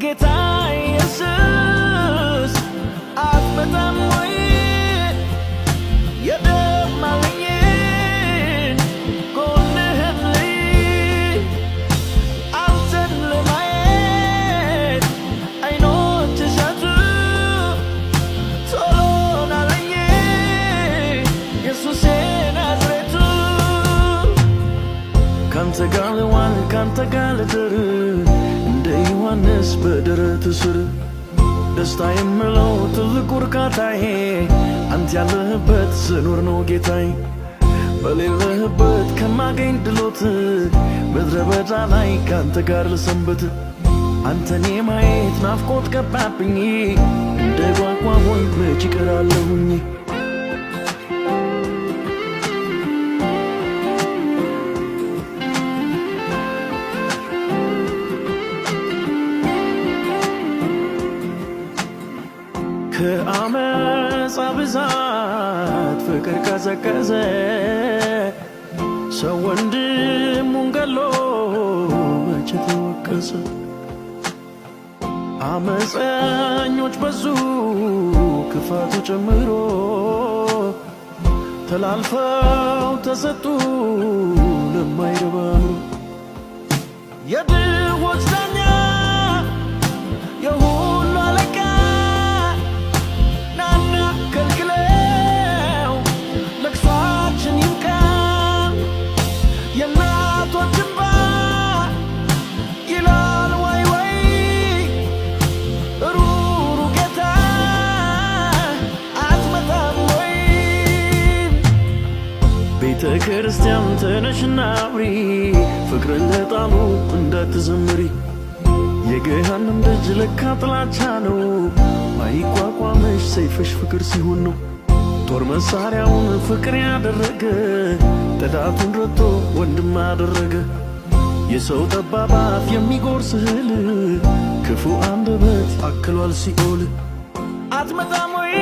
ጌታ ኢየሱስ አትመጣም ወይ የደማልኝን ጎንህን ልይ አንተን ለማየት አይኖች ሻቱ ቶሎ ናለኝ ኢየሱሴ ናዝሬቱ ካንተ ጋር ልዋል ካንተ ጋር ልደር እንደ ዮሐንስ በደረት ስር ደስታ የምለው ትልቁ እርካታዬ አንተ ያለህበት ስኖር ነው ጌታዬ በሌለህበት ከማገኝ ድሎት ምድረ በዳ ላይ ካንተ ጋር ልሰንበት አንተን የማየት ናፍቆት ገባብኝ እንደ ጓጓሁኝ መች እቀራለሁኝ ከአመፃ ብዛት ፍቅር ቀዘቀዘ ሰው ወንድሙን ገሎ መቼ ተወቀሰ አመፀኞች በዙ ክፋቱ ጨምሮ ተላልፈው ተሰጡ ለማይረባሩ የድሆች ዳኛ የሁሉ አለቃ ቤተ ክርስቲያን ተነሽና አውሪ ፍቅርን ለጣሉ እንዳትዘምሪ የገሃነም ደጅ ለካ ጥላቻ ነው ማይቋቋምሽ ሰይፍሽ ፍቅር ሲሆን ነው ጦር መሳሪያውን ፍቅር ያደረገ ጠላቱን ረቶ ወንድም አደረገ የሰው ጠባብ አፍ የሚጎርስ እህል ክፉ አንደበት አክሏል ሲኦል አትመጣም ወይ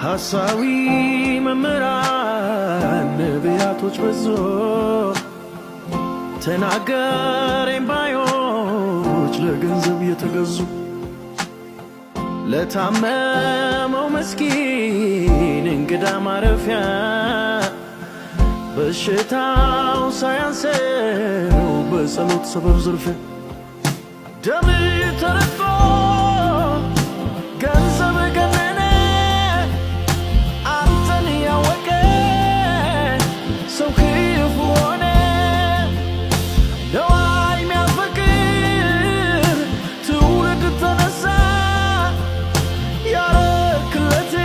ሐሳዊ መምህራን ነቢያቶች በዙ ተናገረኝ ባዮች ለገንዘብ የተገዙ ለታመመው ምስኪን እንግዳ ማረፊያ በሽታው ሳያንሰው በጸሎት ሰበብ ዝርፊያ ደም ተረፎ ገንዘብ ገነነ አንተን ያወቀ ሰው ክፉ ሆነ ነዋይ ሚያፈቅር ትውልድ ተነሳ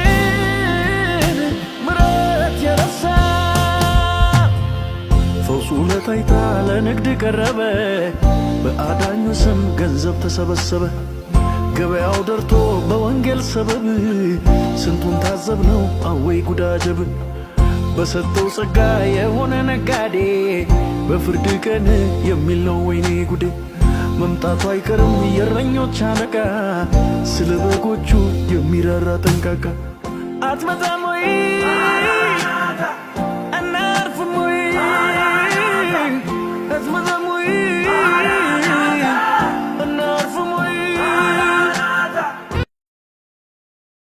ያረክለትን ምረት የረሳ ፈውሱ ለታይታ ለንግድ ቀረበ በአዳኙ ስም ገንዘብ ተሰበሰበ ገበያው ደርቶ በወንጌል ሰበብ ስንቱን ታዘብነው አወይ ጉዳጀብ በሰጠው ጸጋ የሆነ ነጋዴ በፍርድ ቀን የሚል ነው ወይኔ ጉዴ መምጣቱ አይቀርም የእረኞች አለቃ ስለ በጎቹ የሚራራ ጠንቃቃ አትመጣም ወይ